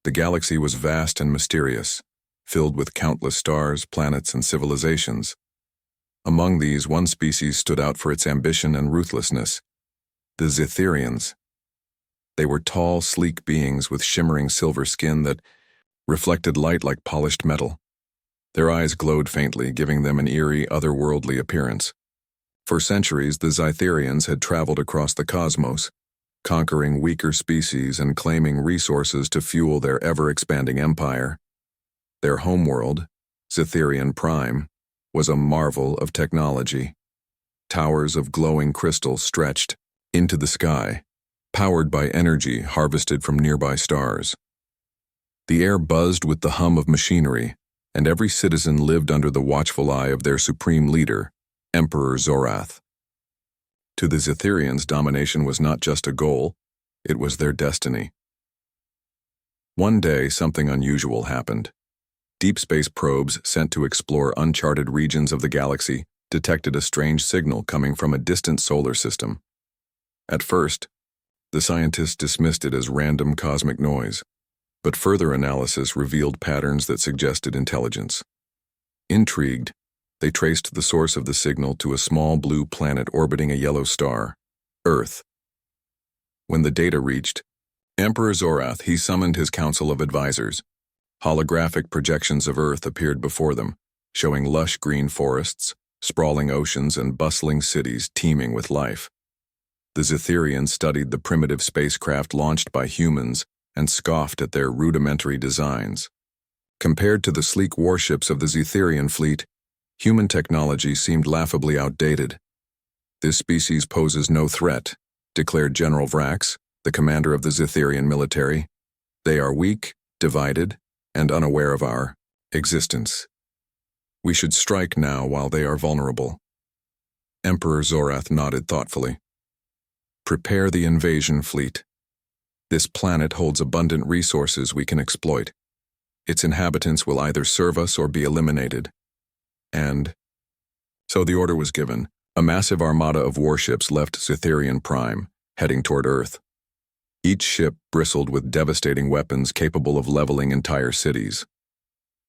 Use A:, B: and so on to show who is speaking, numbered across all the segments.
A: The galaxy was vast and mysterious, filled with countless stars, planets, and civilizations. Among these, one species stood out for its ambition and ruthlessness: the Zitherians. They were tall, sleek beings with shimmering silver skin that reflected light like polished metal. Their eyes glowed faintly, giving them an eerie, otherworldly appearance. For centuries, the Zitherians had traveled across the cosmos, conquering weaker species and claiming resources to fuel their ever-expanding empire. Their homeworld, Zitherian Prime, was a marvel of technology. Towers of glowing crystal stretched into the sky, powered by energy harvested from nearby stars. The air buzzed with the hum of machinery, and every citizen lived under the watchful eye of their supreme leader, Emperor Zorath. To the Zitherians, domination was not just a goal, it was their destiny. One day, something unusual happened. Deep space probes sent to explore uncharted regions of the galaxy detected a strange signal coming from a distant solar system. At first, the scientists dismissed it as random cosmic noise, but further analysis revealed patterns that suggested intelligence. Intrigued, they traced the source of the signal to a small blue planet orbiting a yellow star, Earth. When the data reached Emperor Zorath, he summoned his council of advisors. Holographic projections of Earth appeared before them, showing lush green forests, sprawling oceans, and bustling cities teeming with life. The Zitherians studied the primitive spacecraft launched by humans and scoffed at their rudimentary designs. Compared to the sleek warships of the Zitherian fleet, human technology seemed laughably outdated. "This species poses no threat," declared General Vrax, the commander of the Zitherian military. "They are weak, divided, and unaware of our existence. We should strike now while they are vulnerable." Emperor Zorath nodded thoughtfully. "Prepare the invasion fleet. This planet holds abundant resources we can exploit. Its inhabitants will either serve us or be eliminated." And so the order was given. A massive armada of warships left Zitherian Prime, heading toward Earth. Each ship bristled with devastating weapons capable of leveling entire cities.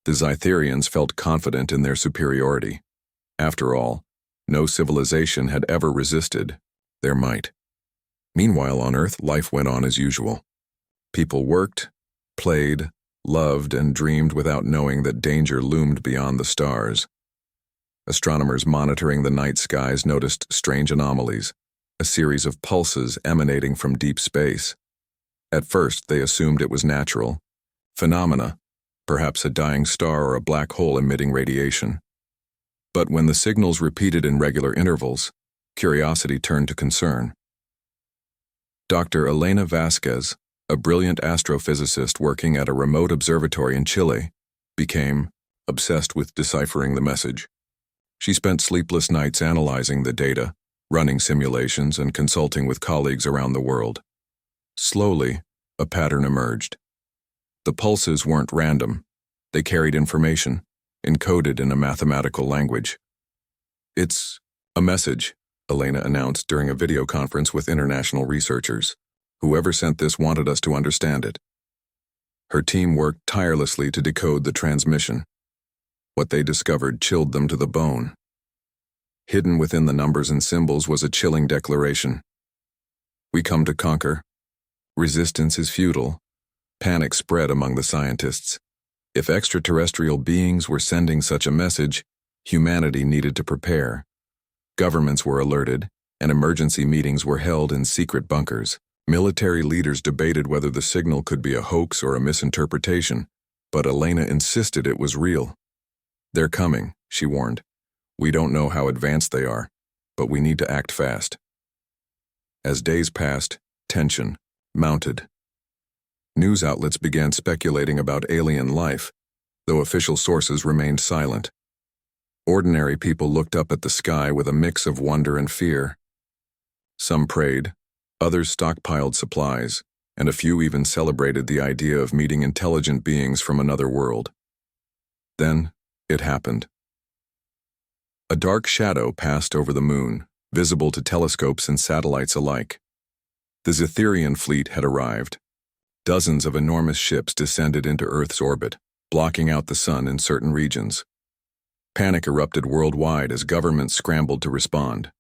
A: The Zitherians felt confident in their superiority. After all, no civilization had ever resisted their might. Meanwhile, on Earth, life went on as usual. People worked, played, loved, and dreamed without knowing that danger loomed beyond the stars. Astronomers monitoring the night skies noticed strange anomalies, a series of pulses emanating from deep space. At first, they assumed it was natural phenomena, perhaps a dying star or a black hole emitting radiation. But when the signals repeated in regular intervals, curiosity turned to concern. Dr. Elena Vasquez, a brilliant astrophysicist working at a remote observatory in Chile, became obsessed with deciphering the message. She spent sleepless nights analyzing the data, running simulations, and consulting with colleagues around the world. Slowly, a pattern emerged. The pulses weren't random. They carried information, encoded in a mathematical language. "It's a message," Elena announced during a video conference with international researchers. "Whoever sent this wanted us to understand it." Her team worked tirelessly to decode the transmission. What they discovered chilled them to the bone. Hidden within the numbers and symbols was a chilling declaration. "We come to conquer. Resistance is futile." Panic spread among the scientists. If extraterrestrial beings were sending such a message, humanity needed to prepare. Governments were alerted, and emergency meetings were held in secret bunkers. Military leaders debated whether the signal could be a hoax or a misinterpretation, but Elena insisted it was real. "They're coming," she warned. "We don't know how advanced they are, but we need to act fast." As days passed, tension mounted. News outlets began speculating about alien life, though official sources remained silent. Ordinary people looked up at the sky with a mix of wonder and fear. Some prayed, others stockpiled supplies, and a few even celebrated the idea of meeting intelligent beings from another world. Then, it happened. A dark shadow passed over the moon, visible to telescopes and satellites alike. The Zitherian fleet had arrived. Dozens of enormous ships descended into Earth's orbit, blocking out the sun in certain regions. Panic erupted worldwide as governments scrambled to respond.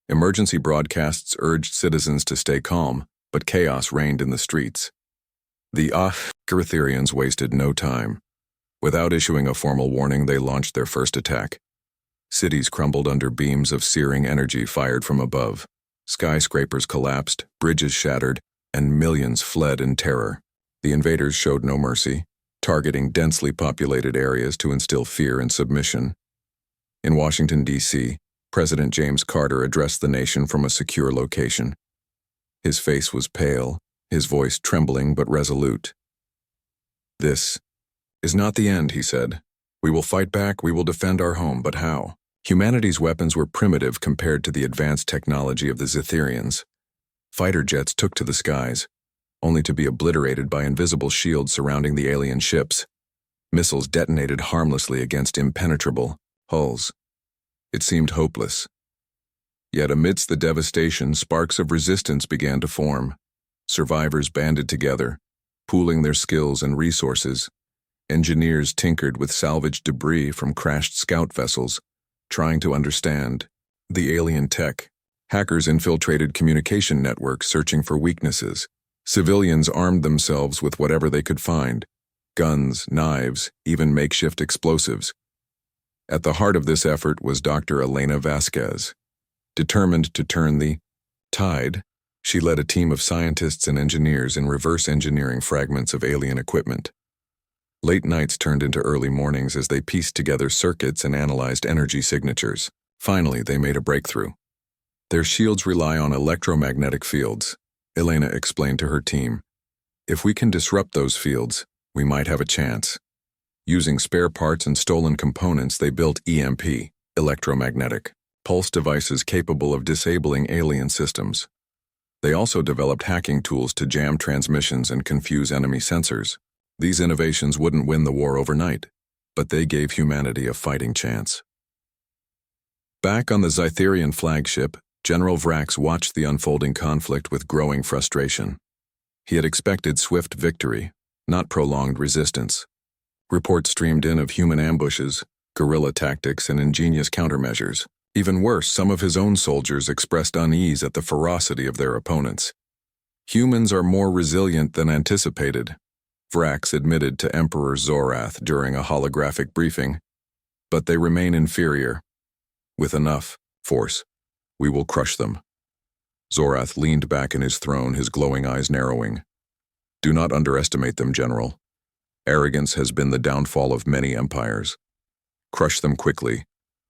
A: Emergency broadcasts urged citizens to stay calm, but chaos reigned in the streets. The Eartherians wasted no time. Without issuing a formal warning, they launched their first attack. Cities crumbled under beams of searing energy fired from above. Skyscrapers collapsed, bridges shattered, and millions fled in terror. The invaders showed no mercy, targeting densely populated areas to instill fear and submission. In Washington, D.C., President James Carter addressed the nation from a secure location. His face was pale, his voice trembling but resolute. "This is not the end," he said. "We will fight back, we will defend our home, but how?" Humanity's weapons were primitive compared to the advanced technology of the Zitherians. Fighter jets took to the skies, only to be obliterated by invisible shields surrounding the alien ships. Missiles detonated harmlessly against impenetrable hulls. It seemed hopeless. Yet amidst the devastation, sparks of resistance began to form. Survivors banded together, pooling their skills and resources. Engineers tinkered with salvaged debris from crashed scout vessels, trying to understand the alien tech. Hackers infiltrated communication networks searching for weaknesses. Civilians armed themselves with whatever they could find: guns, knives, even makeshift explosives. At the heart of this effort was Dr. Elena Vasquez. Determined to turn the tide, she led a team of scientists and engineers in reverse engineering fragments of alien equipment. Late nights turned into early mornings as they pieced together circuits and analyzed energy signatures. Finally, they made a breakthrough. "Their shields rely on electromagnetic fields," Elena explained to her team. "If we can disrupt those fields, we might have a chance." Using spare parts and stolen components, they built EMP, electromagnetic pulse devices capable of disabling alien systems. They also developed hacking tools to jam transmissions and confuse enemy sensors. These innovations wouldn't win the war overnight, but they gave humanity a fighting chance. Back on the Zitherian flagship, General Vrax watched the unfolding conflict with growing frustration. He had expected swift victory, not prolonged resistance. Reports streamed in of human ambushes, guerrilla tactics, and ingenious countermeasures. Even worse, some of his own soldiers expressed unease at the ferocity of their opponents. "Humans are more resilient than anticipated," Vrax admitted to Emperor Zorath during a holographic briefing, "but they remain inferior. With enough force, we will crush them." Zorath leaned back in his throne, his glowing eyes narrowing. "Do not underestimate them, General. Arrogance has been the downfall of many empires. Crush them quickly,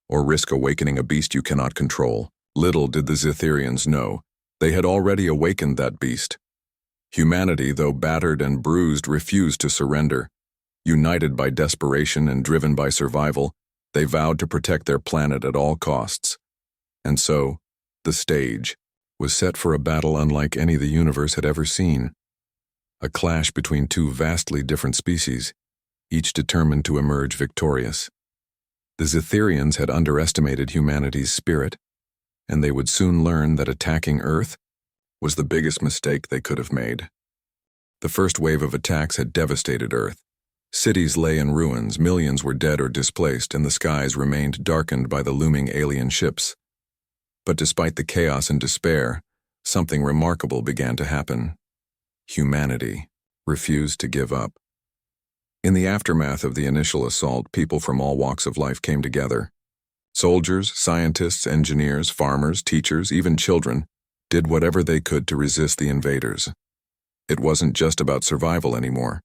A: or risk awakening a beast you cannot control." Little did the Zitherians know, they had already awakened that beast. Humanity, though battered and bruised, refused to surrender. United by desperation and driven by survival, they vowed to protect their planet at all costs. And so, the stage was set for a battle unlike any the universe had ever seen. A clash between two vastly different species, each determined to emerge victorious. The Zitherians had underestimated humanity's spirit, and they would soon learn that attacking Earth was the biggest mistake they could have made. The first wave of attacks had devastated Earth. Cities lay in ruins, millions were dead or displaced, and the skies remained darkened by the looming alien ships. But despite the chaos and despair, something remarkable began to happen. Humanity refused to give up. In the aftermath of the initial assault, people from all walks of life came together. Soldiers, scientists, engineers, farmers, teachers, even children did whatever they could to resist the invaders. It wasn't just about survival anymore.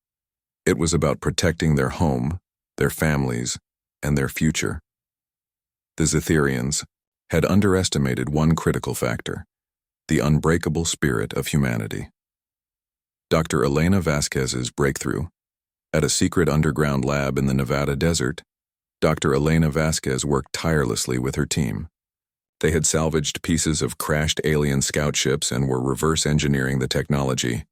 A: It was about protecting their home, their families, and their future. The Zitherians had underestimated one critical factor: the unbreakable spirit of humanity. Dr. Elena Vasquez's breakthrough. At a secret underground lab in the Nevada desert, Dr. Elena Vasquez worked tirelessly with her team. They had salvaged pieces of crashed alien scout ships and were reverse engineering the technology.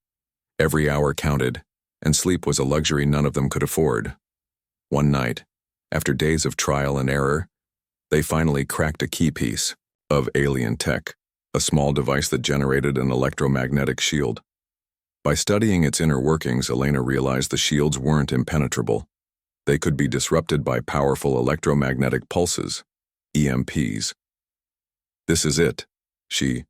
A: Every hour counted, and sleep was a luxury none of them could afford. One night, after days of trial and error, they finally cracked a key piece of alien tech, a small device that generated an electromagnetic shield. By studying its inner workings, Elena realized the shields weren't impenetrable. They could be disrupted by powerful electromagnetic pulses, EMPs. "This is it," she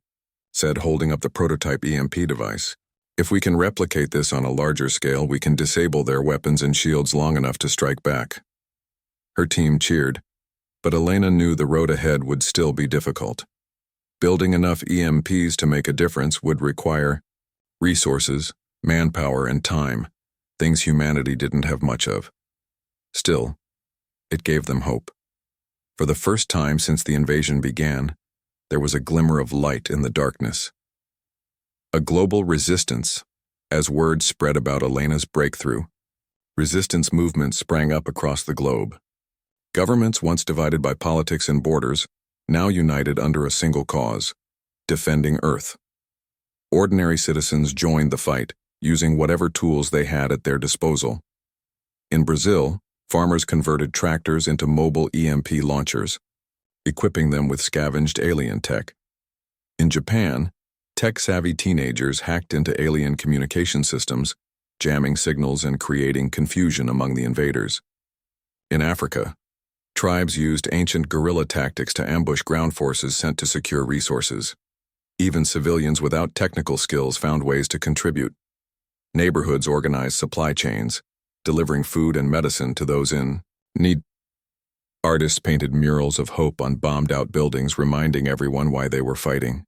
A: said, holding up the prototype EMP device. "If we can replicate this on a larger scale, we can disable their weapons and shields long enough to strike back." Her team cheered, but Elena knew the road ahead would still be difficult. Building enough EMPs to make a difference would require resources, manpower, and time, things humanity didn't have much of. Still, it gave them hope. For the first time since the invasion began, there was a glimmer of light in the darkness. A global resistance. As word spread about Elena's breakthrough, resistance movements sprang up across the globe. Governments once divided by politics and borders, now united under a single cause: defending Earth. Ordinary citizens joined the fight, using whatever tools they had at their disposal. In Brazil, farmers converted tractors into mobile EMP launchers, equipping them with scavenged alien tech. In Japan, tech-savvy teenagers hacked into alien communication systems, jamming signals and creating confusion among the invaders. In Africa, tribes used ancient guerrilla tactics to ambush ground forces sent to secure resources. Even civilians without technical skills found ways to contribute. Neighborhoods organized supply chains, delivering food and medicine to those in need. Artists painted murals of hope on bombed-out buildings, reminding everyone why they were fighting.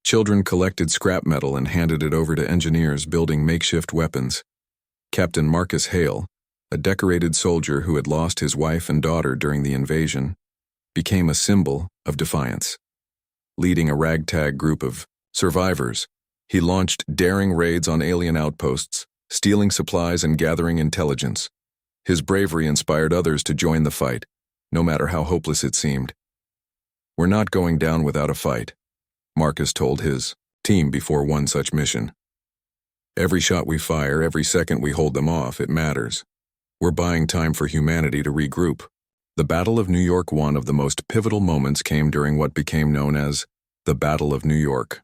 A: Children collected scrap metal and handed it over to engineers building makeshift weapons. Captain Marcus Hale, a decorated soldier who had lost his wife and daughter during the invasion, became a symbol of defiance. Leading a ragtag group of survivors, he launched daring raids on alien outposts, stealing supplies and gathering intelligence. His bravery inspired others to join the fight, no matter how hopeless it seemed. "We're not going down without a fight," Marcus told his team before one such mission. "Every shot we fire, every second we hold them off, it matters. We're buying time for humanity to regroup." The Battle of New York, one of the most pivotal moments, came during what became known as the Battle of New York.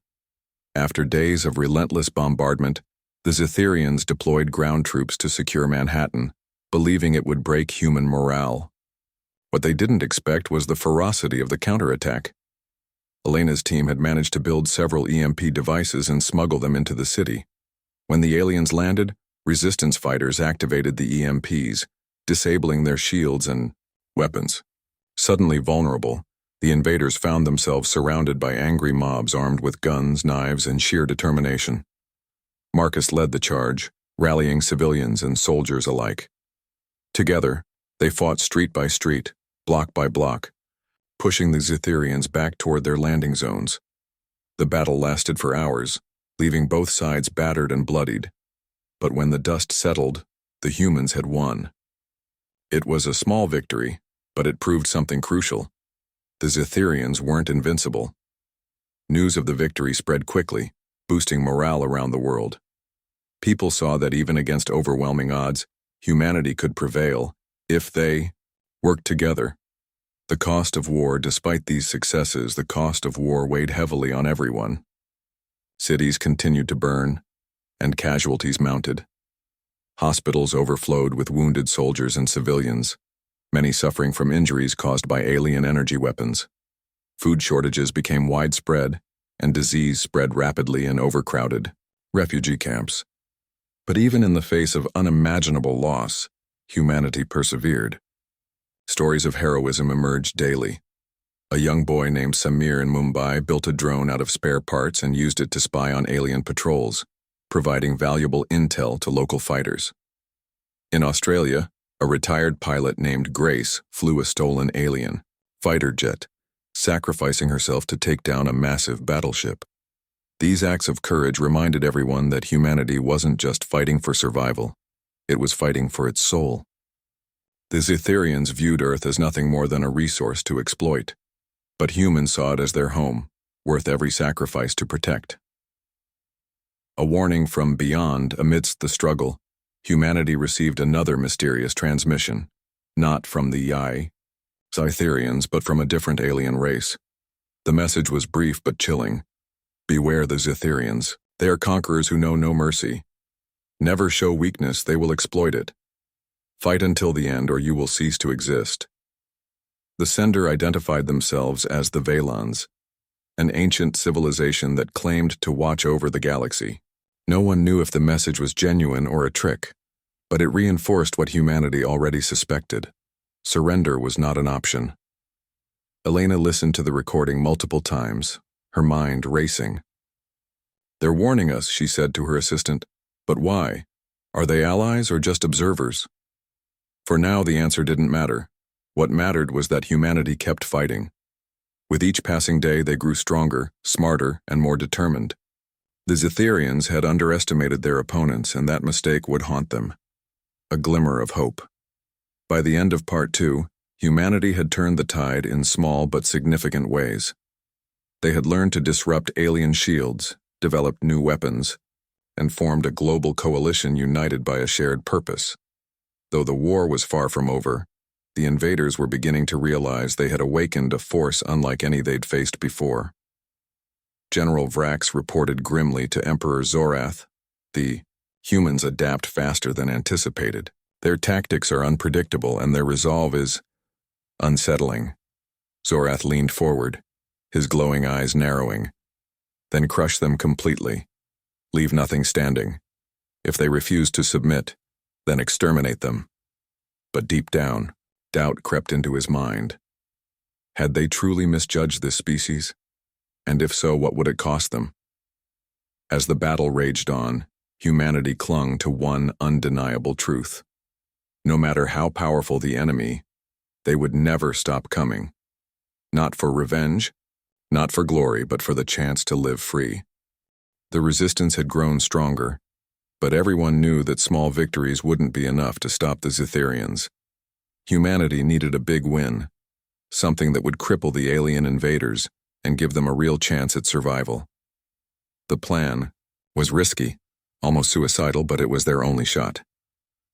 A: After days of relentless bombardment, the Zitherians deployed ground troops to secure Manhattan, believing it would break human morale. What they didn't expect was the ferocity of the counterattack. Elena's team had managed to build several EMP devices and smuggle them into the city. When the aliens landed, resistance fighters activated the EMPs, disabling their shields and weapons. Suddenly vulnerable, the invaders found themselves surrounded by angry mobs armed with guns, knives, and sheer determination. Marcus led the charge, rallying civilians and soldiers alike. Together, they fought street by street, block by block, pushing the Zitherians back toward their landing zones. The battle lasted for hours, leaving both sides battered and bloodied. But when the dust settled, the humans had won. It was a small victory, but it proved something crucial. The Zitherians weren't invincible. News of the victory spread quickly, boosting morale around the world. People saw that even against overwhelming odds, humanity could prevail if they worked together. The cost of war, despite these successes, the cost of war weighed heavily on everyone. Cities continued to burn, and casualties mounted. Hospitals overflowed with wounded soldiers and civilians, many suffering from injuries caused by alien energy weapons. Food shortages became widespread, and disease spread rapidly in overcrowded refugee camps. But even in the face of unimaginable loss, humanity persevered. Stories of heroism emerged daily. A young boy named Samir in Mumbai built a drone out of spare parts and used it to spy on alien patrols, providing valuable intel to local fighters. In Australia, a retired pilot named Grace flew a stolen alien fighter jet, sacrificing herself to take down a massive battleship. These acts of courage reminded everyone that humanity wasn't just fighting for survival, it was fighting for its soul. The Zitherians viewed Earth as nothing more than a resource to exploit, but humans saw it as their home, worth every sacrifice to protect. A warning from beyond. Amidst the struggle, humanity received another mysterious transmission, not from the Zitherians, but from a different alien race. The message was brief but chilling. Beware the Zitherians. They are conquerors who know no mercy. Never show weakness, they will exploit it. Fight until the end or you will cease to exist. The sender identified themselves as the Valons, an ancient civilization that claimed to watch over the galaxy. No one knew if the message was genuine or a trick, but it reinforced what humanity already suspected. Surrender was not an option. Elena listened to the recording multiple times, her mind racing. "They're warning us," she said to her assistant. "But why? Are they allies or just observers?" For now, the answer didn't matter. What mattered was that humanity kept fighting. With each passing day, they grew stronger, smarter, and more determined. The Zetherians had underestimated their opponents, and that mistake would haunt them. A glimmer of hope. By the end of Part 2, humanity had turned the tide in small but significant ways. They had learned to disrupt alien shields, developed new weapons, and formed a global coalition united by a shared purpose. Though the war was far from over, the invaders were beginning to realize they had awakened a force unlike any they'd faced before. General Vrax reported grimly to Emperor Zorath, "The humans adapt faster than anticipated. Their tactics are unpredictable and their resolve is unsettling." Zorath leaned forward, his glowing eyes narrowing. "Then crush them completely. Leave nothing standing. If they refuse to submit, then exterminate them." But deep down, doubt crept into his mind. Had they truly misjudged this species? And if so, what would it cost them? As the battle raged on, humanity clung to one undeniable truth. No matter how powerful the enemy, they would never stop coming. Not for revenge, not for glory, but for the chance to live free. The resistance had grown stronger, but everyone knew that small victories wouldn't be enough to stop the Zetherians. Humanity needed a big win, something that would cripple the alien invaders and give them a real chance at survival. The plan was risky, almost suicidal, but it was their only shot.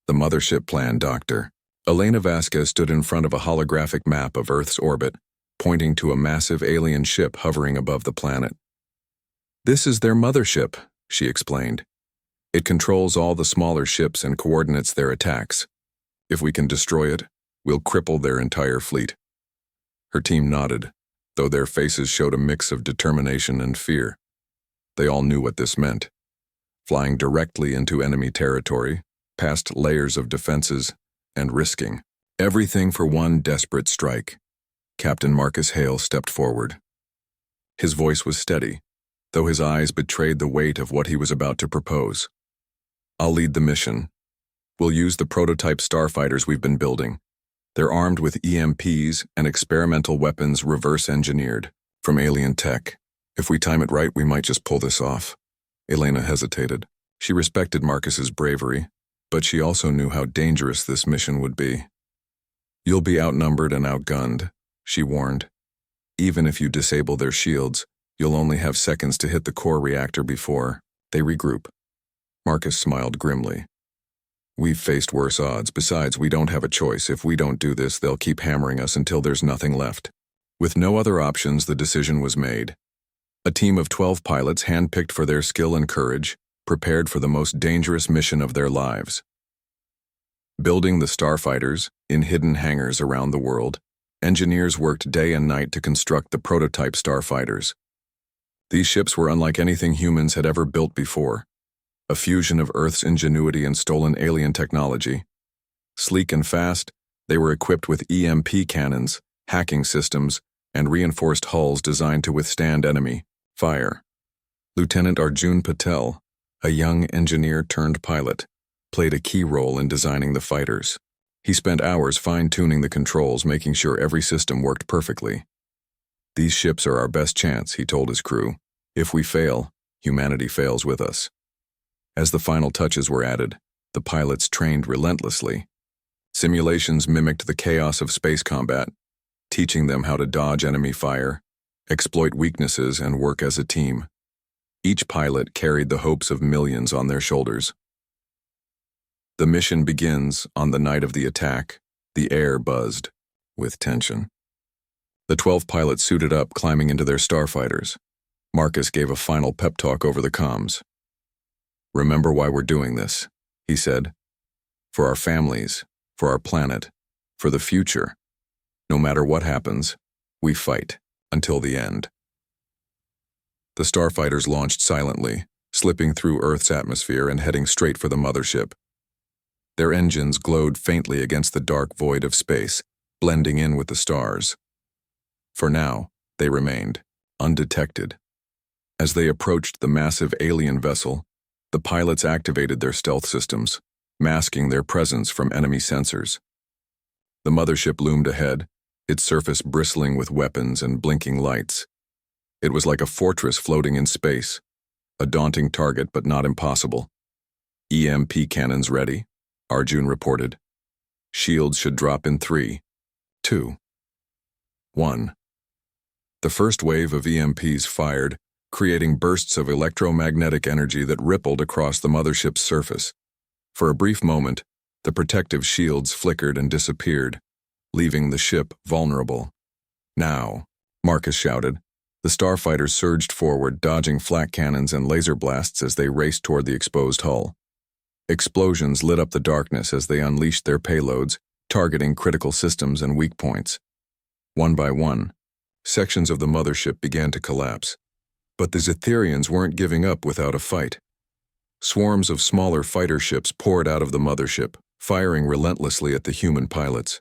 A: The mothership plan, Doctor. Elena Vasquez stood in front of a holographic map of Earth's orbit, pointing to a massive alien ship hovering above the planet. "This is their mothership," she explained. "It controls all the smaller ships and coordinates their attacks. If we can destroy it, we'll cripple their entire fleet." Her team nodded, though their faces showed a mix of determination and fear. They all knew what this meant. Flying directly into enemy territory, past layers of defenses, and risking everything for one desperate strike. Captain Marcus Hale stepped forward. His voice was steady, though his eyes betrayed the weight of what he was about to propose. "I'll lead the mission. We'll use the prototype starfighters we've been building. They're armed with EMPs and experimental weapons reverse-engineered from alien tech. If we time it right, we might just pull this off." Elena hesitated. She respected Marcus's bravery, but she also knew how dangerous this mission would be. "You'll be outnumbered and outgunned," she warned. "Even if you disable their shields, you'll only have seconds to hit the core reactor before they regroup." Marcus smiled grimly. "We've faced worse odds. Besides, we don't have a choice. If we don't do this, they'll keep hammering us until there's nothing left." With no other options, the decision was made. A team of 12 pilots, handpicked for their skill and courage, prepared for the most dangerous mission of their lives. Building the starfighters in hidden hangars around the world, engineers worked day and night to construct the prototype starfighters. These ships were unlike anything humans had ever built before. A fusion of Earth's ingenuity and stolen alien technology. Sleek and fast, they were equipped with EMP cannons, hacking systems, and reinforced hulls designed to withstand enemy fire. Lieutenant Arjun Patel, a young engineer-turned-pilot, played a key role in designing the fighters. He spent hours fine-tuning the controls, making sure every system worked perfectly. "These ships are our best chance," he told his crew. "If we fail, humanity fails with us." As the final touches were added, the pilots trained relentlessly. Simulations mimicked the chaos of space combat, teaching them how to dodge enemy fire, exploit weaknesses, and work as a team. Each pilot carried the hopes of millions on their shoulders. The mission begins on the night of the attack. The air buzzed with tension. The 12 pilots suited up, climbing into their starfighters. Marcus gave a final pep talk over the comms. "Remember why we're doing this," he said. "For our families, for our planet, for the future. No matter what happens, we fight until the end." The starfighters launched silently, slipping through Earth's atmosphere and heading straight for the mothership. Their engines glowed faintly against the dark void of space, blending in with the stars. For now, they remained undetected. As they approached the massive alien vessel, the pilots activated their stealth systems, masking their presence from enemy sensors. The mothership loomed ahead, its surface bristling with weapons and blinking lights. It was like a fortress floating in space, a daunting target but not impossible. "EMP cannons ready," Arjun reported. "Shields should drop in 3, 2, 1. The first wave of EMPs fired, creating bursts of electromagnetic energy that rippled across the mothership's surface. For a brief moment, the protective shields flickered and disappeared, leaving the ship vulnerable. "Now," Marcus shouted. The starfighters surged forward, dodging flak cannons and laser blasts as they raced toward the exposed hull. Explosions lit up the darkness as they unleashed their payloads, targeting critical systems and weak points. One by one, sections of the mothership began to collapse. But the Zetherians weren't giving up without a fight. Swarms of smaller fighter ships poured out of the mothership, firing relentlessly at the human pilots.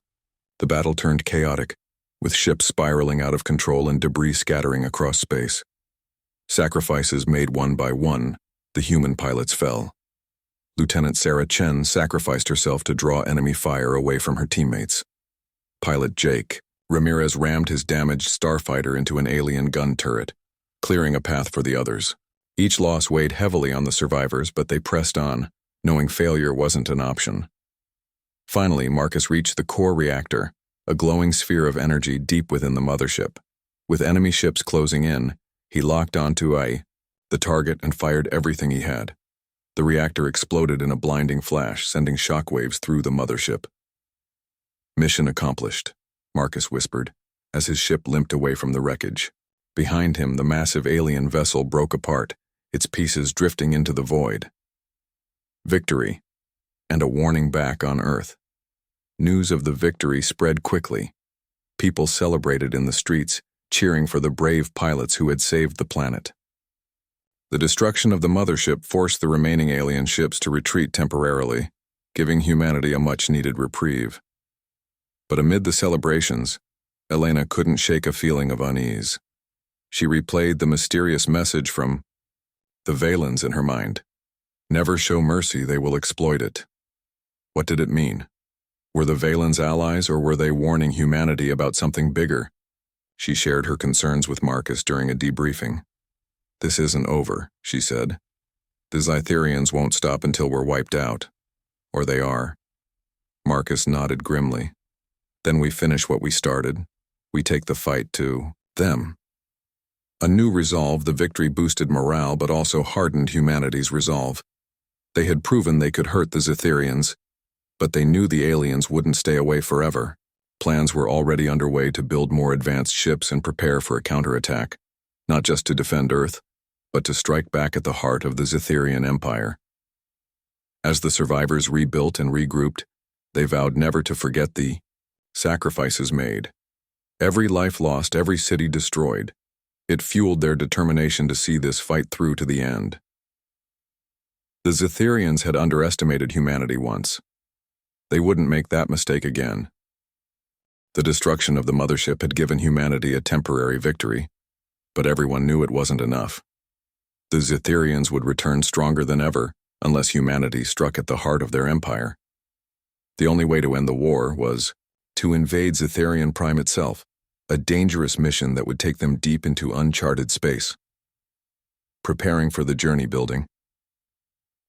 A: The battle turned chaotic, with ships spiraling out of control and debris scattering across space. Sacrifices made one by one, the human pilots fell. Lieutenant Sarah Chen sacrificed herself to draw enemy fire away from her teammates. Pilot Jake Ramirez rammed his damaged starfighter into an alien gun turret, clearing a path for the others. Each loss weighed heavily on the survivors, but they pressed on, knowing failure wasn't an option. Finally, Marcus reached the core reactor, a glowing sphere of energy deep within the mothership. With enemy ships closing in, he locked onto the target and fired everything he had. The reactor exploded in a blinding flash, sending shockwaves through the mothership. "Mission accomplished," Marcus whispered, as his ship limped away from the wreckage. Behind him, the massive alien vessel broke apart, its pieces drifting into the void. Victory, and a warning back on Earth. News of the victory spread quickly. People celebrated in the streets, cheering for the brave pilots who had saved the planet. The destruction of the mothership forced the remaining alien ships to retreat temporarily, giving humanity a much-needed reprieve. But amid the celebrations, Elena couldn't shake a feeling of unease. She replayed the mysterious message from the Valens in her mind. "Never show mercy, they will exploit it." What did it mean? Were the Valens allies, or were they warning humanity about something bigger? She shared her concerns with Marcus during a debriefing. "This isn't over," she said. "The Zetherians won't stop until we're wiped out. Or they are." Marcus nodded grimly. "Then we finish what we started. We take the fight to them." A new resolve, the victory boosted morale but also hardened humanity's resolve. They had proven they could hurt the Zetherians, but they knew the aliens wouldn't stay away forever. Plans were already underway to build more advanced ships and prepare for a counterattack, not just to defend Earth, but to strike back at the heart of the Zetherian Empire. As the survivors rebuilt and regrouped, they vowed never to forget the sacrifices made. Every life lost, every city destroyed. It fueled their determination to see this fight through to the end. The Zetherians had underestimated humanity once. They wouldn't make that mistake again. The destruction of the mothership had given humanity a temporary victory, but everyone knew it wasn't enough. The Zetherians would return stronger than ever unless humanity struck at the heart of their empire. The only way to end the war was to invade Zetherian Prime itself, a dangerous mission that would take them deep into uncharted space. Preparing for the journey building.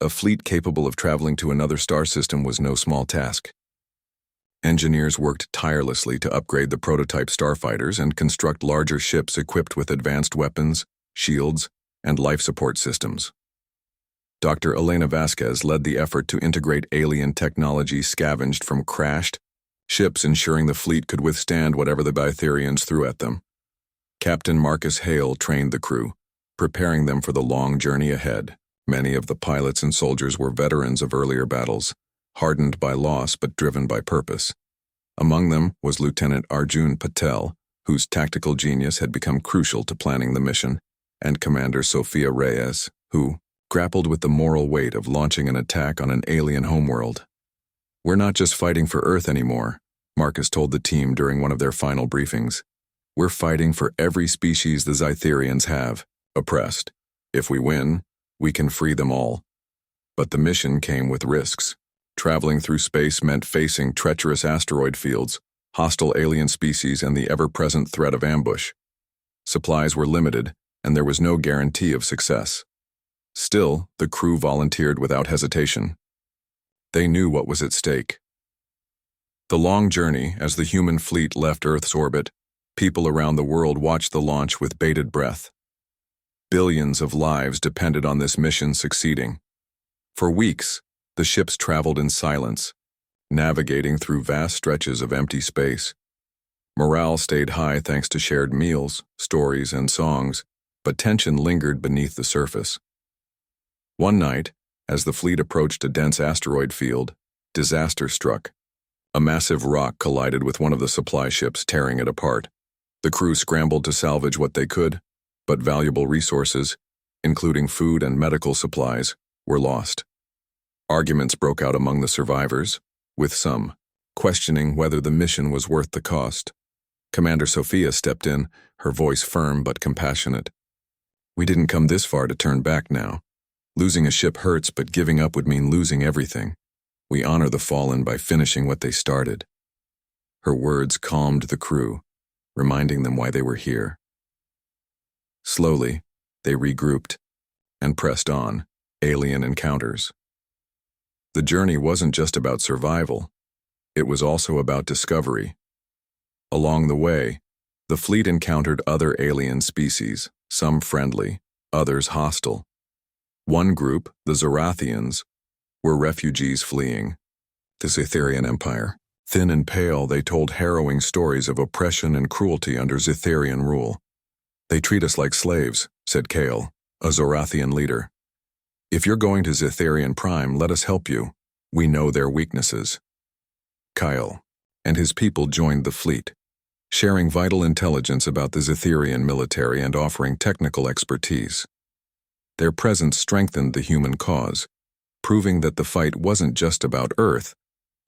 A: A fleet capable of traveling to another star system was no small task. Engineers worked tirelessly to upgrade the prototype starfighters and construct larger ships equipped with advanced weapons, shields, and life support systems. Dr. Elena Vasquez led the effort to integrate alien technology scavenged from crashed ships, ensuring the fleet could withstand whatever the Zetherians threw at them. Captain Marcus Hale trained the crew, preparing them for the long journey ahead. Many of the pilots and soldiers were veterans of earlier battles, hardened by loss but driven by purpose. Among them was Lieutenant Arjun Patel, whose tactical genius had become crucial to planning the mission, and Commander Sophia Reyes, who grappled with the moral weight of launching an attack on an alien homeworld. "We're not just fighting for Earth anymore," Marcus told the team during one of their final briefings. "We're fighting for every species the Zytherians have oppressed. If we win, we can free them all." But the mission came with risks. Traveling through space meant facing treacherous asteroid fields, hostile alien species, and the ever-present threat of ambush. Supplies were limited, and there was no guarantee of success. Still, the crew volunteered without hesitation. They knew what was at stake. The long journey, as the human fleet left Earth's orbit, people around the world watched the launch with bated breath. Billions of lives depended on this mission succeeding. For weeks, the ships traveled in silence, navigating through vast stretches of empty space. Morale stayed high thanks to shared meals, stories, and songs, but tension lingered beneath the surface. One night, as the fleet approached a dense asteroid field, disaster struck. A massive rock collided with one of the supply ships, tearing it apart. The crew scrambled to salvage what they could, but valuable resources, including food and medical supplies, were lost. Arguments broke out among the survivors, with some questioning whether the mission was worth the cost. Commander Sophia stepped in, her voice firm but compassionate. "We didn't come this far to turn back now. Losing a ship hurts, but giving up would mean losing everything. We honor the fallen by finishing what they started." Her words calmed the crew, reminding them why they were here. Slowly, they regrouped and pressed on, alien encounters. The journey wasn't just about survival, it was also about discovery. Along the way, the fleet encountered other alien species, some friendly, others hostile. One group, the Zorathians, were refugees fleeing the Zytherian Empire. Thin and pale, they told harrowing stories of oppression and cruelty under Zytherian rule. "They treat us like slaves," said Kale, a Zorathian leader. "If you're going to Zytherian Prime, let us help you. We know their weaknesses." Kyle and his people joined the fleet, sharing vital intelligence about the Zytherian military and offering technical expertise. Their presence strengthened the human cause, proving that the fight wasn't just about Earth,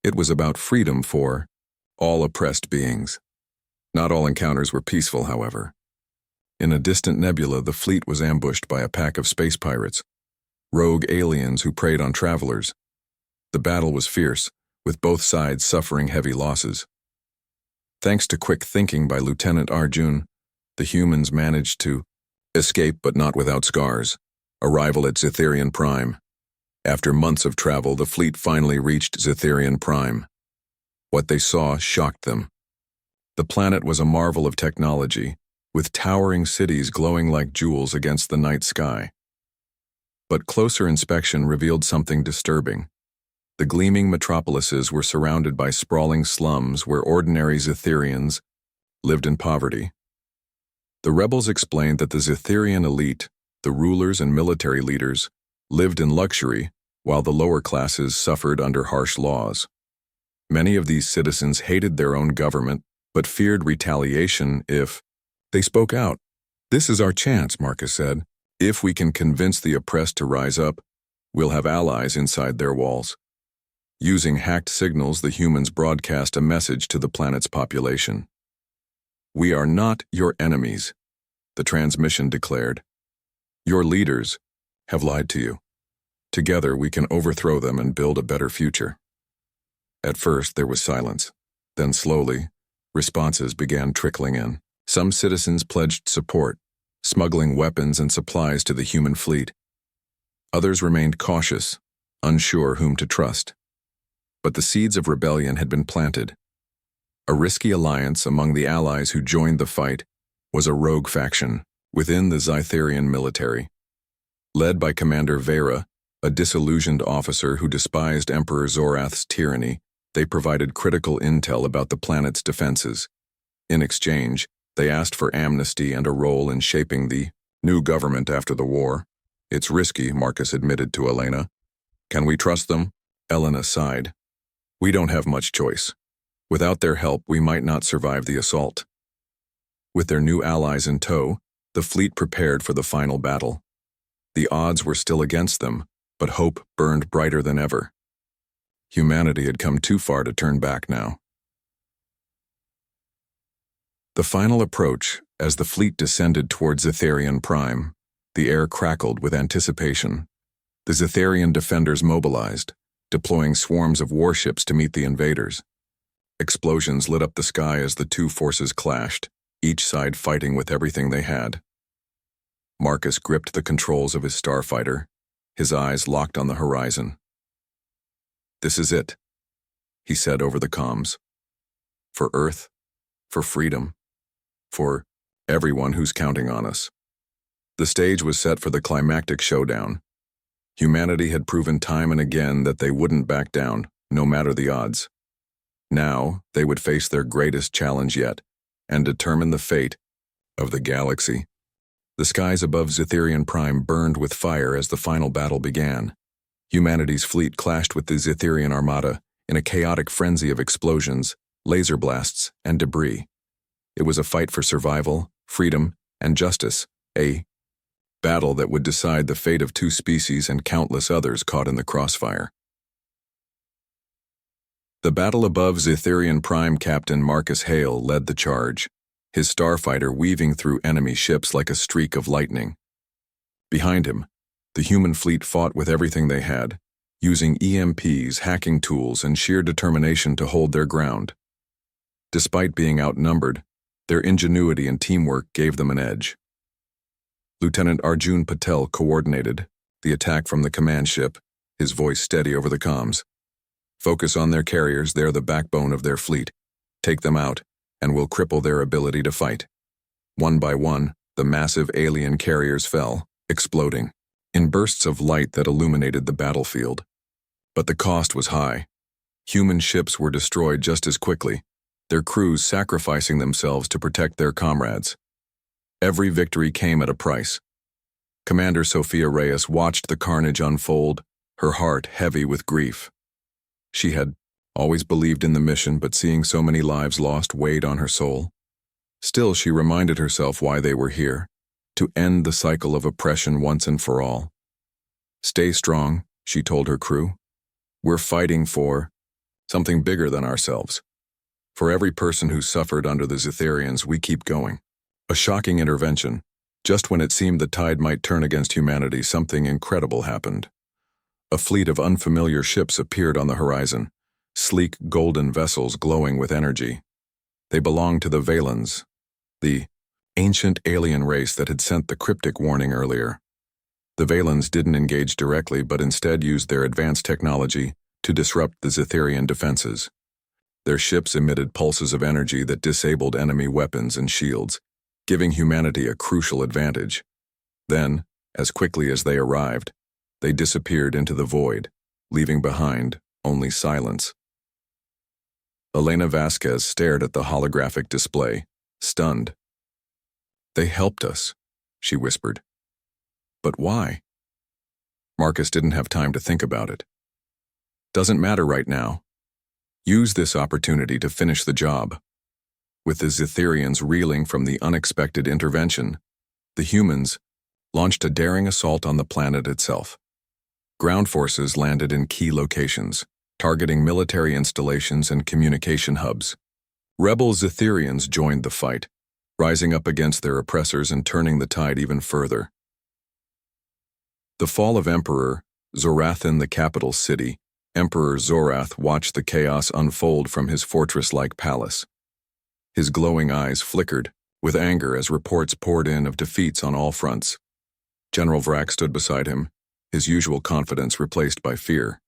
A: it was about freedom for all oppressed beings. Not all encounters were peaceful, however. In a distant nebula, the fleet was ambushed by a pack of space pirates, rogue aliens who preyed on travelers. The battle was fierce, with both sides suffering heavy losses. Thanks to quick thinking by Lieutenant Arjun, the humans managed to escape, but not without scars. Arrival at Zytherian Prime. After months of travel, the fleet finally reached Zytherian Prime. What they saw shocked them. The planet was a marvel of technology, with towering cities glowing like jewels against the night sky. But closer inspection revealed something disturbing. The gleaming metropolises were surrounded by sprawling slums where ordinary Zytherians lived in poverty. The rebels explained that the Zytherian elite, the rulers and military leaders, lived in luxury, while the lower classes suffered under harsh laws. Many of these citizens hated their own government, but feared retaliation if they spoke out. "This is our chance," Marcus said. "If we can convince the oppressed to rise up, we'll have allies inside their walls." Using hacked signals, the humans broadcast a message to the planet's population. "We are not your enemies," the transmission declared. "Your leaders have lied to you. Together we can overthrow them and build a better future." At first there was silence. Then slowly, responses began trickling in. Some citizens pledged support, smuggling weapons and supplies to the human fleet. Others remained cautious, unsure whom to trust. But the seeds of rebellion had been planted. A risky alliance among the allies who joined the fight was a rogue faction within the Zytherian military. Led by Commander Vera, a disillusioned officer who despised Emperor Zorath's tyranny, they provided critical intel about the planet's defenses. In exchange, they asked for amnesty and a role in shaping the new government after the war. It's risky, Marcus admitted to Elena. Can we trust them? Elena sighed. We don't have much choice. Without their help, we might not survive the assault. With their new allies in tow, the fleet prepared for the final battle. The odds were still against them, but hope burned brighter than ever. Humanity had come too far to turn back now. The final approach, as the fleet descended towards Zetharian Prime, the air crackled with anticipation. The Zetharian defenders mobilized, deploying swarms of warships to meet the invaders. Explosions lit up the sky as the two forces clashed, each side fighting with everything they had. Marcus gripped the controls of his starfighter, his eyes locked on the horizon. This is it, he said over the comms. For Earth, for freedom, for everyone who's counting on us. The stage was set for the climactic showdown. Humanity had proven time and again that they wouldn't back down, no matter the odds. Now, they would face their greatest challenge yet, and determine the fate of the galaxy. The skies above Zetharian Prime burned with fire as the final battle began. Humanity's fleet clashed with the Zetharian Armada in a chaotic frenzy of explosions, laser blasts, and debris. It was a fight for survival, freedom, and justice, a battle that would decide the fate of two species and countless others caught in the crossfire. The battle above Zetharian Prime Captain Marcus Hale led the charge, his starfighter weaving through enemy ships like a streak of lightning. Behind him, the human fleet fought with everything they had, using EMPs, hacking tools, and sheer determination to hold their ground. Despite being outnumbered, their ingenuity and teamwork gave them an edge. Lieutenant Arjun Patel coordinated the attack from the command ship, his voice steady over the comms. Focus on their carriers, they're the backbone of their fleet. Take them out, and we'll cripple their ability to fight. One by one, the massive alien carriers fell, exploding, in bursts of light that illuminated the battlefield. But the cost was high. Human ships were destroyed just as quickly, their crews sacrificing themselves to protect their comrades. Every victory came at a price. Commander Sophia Reyes watched the carnage unfold, her heart heavy with grief. She had always believed in the mission, but seeing so many lives lost weighed on her soul. Still, she reminded herself why they were here, to end the cycle of oppression once and for all. Stay strong, she told her crew. We're fighting for something bigger than ourselves. For every person who suffered under the Zetharians, we keep going. A shocking intervention. Just when it seemed the tide might turn against humanity, something incredible happened. A fleet of unfamiliar ships appeared on the horizon, sleek golden vessels glowing with energy. They belonged to the Valens, the ancient alien race that had sent the cryptic warning earlier. The Valens didn't engage directly, but instead used their advanced technology to disrupt the Zetharian defenses. Their ships emitted pulses of energy that disabled enemy weapons and shields, giving humanity a crucial advantage. Then, as quickly as they arrived, they disappeared into the void, leaving behind only silence. Elena Vasquez stared at the holographic display, stunned. They helped us, she whispered. But why? Marcus didn't have time to think about it. Doesn't matter right now. Use this opportunity to finish the job. With the Zetharians reeling from the unexpected intervention, the humans launched a daring assault on the planet itself. Ground forces landed in key locations, targeting military installations and communication hubs. Rebel Zetharians joined the fight, rising up against their oppressors and turning the tide even further. The fall of Emperor Zorath in the capital city, Emperor Zorath watched the chaos unfold from his fortress-like palace. His glowing eyes flickered with anger as reports poured in of defeats on all fronts. General Vrak stood beside him, his usual confidence replaced by fear.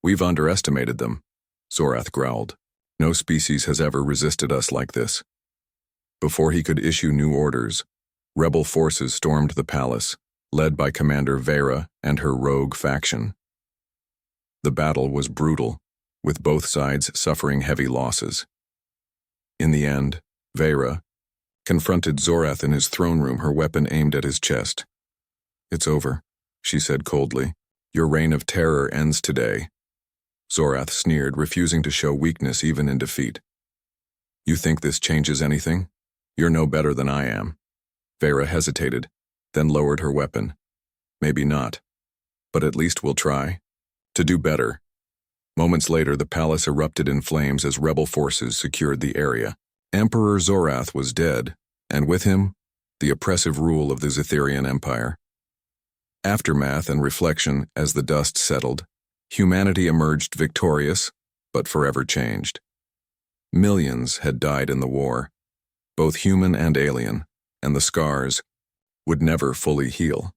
A: We've underestimated them, Zorath growled. No species has ever resisted us like this. Before he could issue new orders, rebel forces stormed the palace, led by Commander Vera and her rogue faction. The battle was brutal, with both sides suffering heavy losses. In the end, Vera confronted Zorath in his throne room, her weapon aimed at his chest. It's over, she said coldly. Your reign of terror ends today. Zorath sneered, refusing to show weakness even in defeat. You think this changes anything? You're no better than I am. Vera hesitated, then lowered her weapon. Maybe not. But at least we'll try. To do better. Moments later, the palace erupted in flames as rebel forces secured the area. Emperor Zorath was dead, and with him, the oppressive rule of the Zitherian Empire. Aftermath and reflection as the dust settled, humanity emerged victorious, but forever changed. Millions had died in the war, both human and alien, and the scars would never fully heal.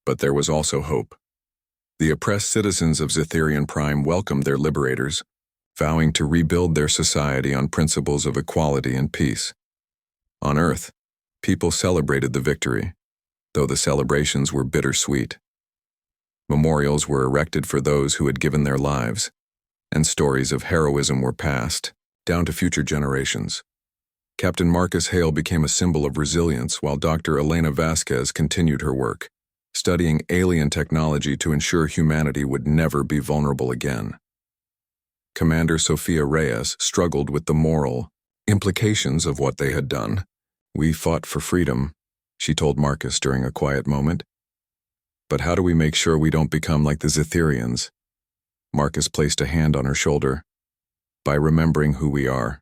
A: But there was also hope. The oppressed citizens of Zitherian Prime welcomed their liberators, vowing to rebuild their society on principles of equality and peace. On Earth, people celebrated the victory, though the celebrations were bittersweet. Memorials were erected for those who had given their lives, and stories of heroism were passed down to future generations. Captain Marcus Hale became a symbol of resilience while Dr. Elena Vasquez continued her work, studying alien technology to ensure humanity would never be vulnerable again. Commander Sophia Reyes struggled with the moral implications of what they had done. We fought for freedom, she told Marcus during a quiet moment. But how do we make sure we don't become like the Zitherians? Marcus placed a hand on her shoulder. By remembering who we are.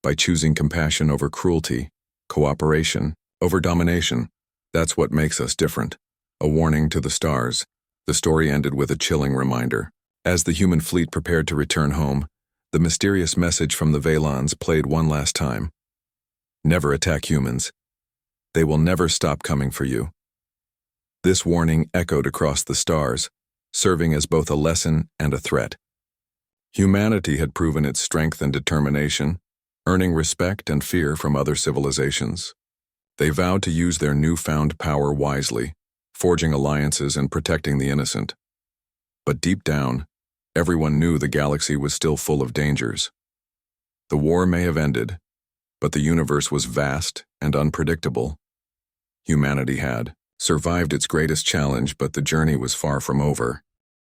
A: By choosing compassion over cruelty, cooperation over domination. That's what makes us different. A warning to the stars. The story ended with a chilling reminder. As the human fleet prepared to return home, the mysterious message from the Valons played one last time. Never attack humans. They will never stop coming for you. This warning echoed across the stars, serving as both a lesson and a threat. Humanity had proven its strength and determination, earning respect and fear from other civilizations. They vowed to use their newfound power wisely, forging alliances and protecting the innocent. But deep down, everyone knew the galaxy was still full of dangers. The war may have ended, but the universe was vast and unpredictable. Humanity had survived its greatest challenge, but the journey was far from over.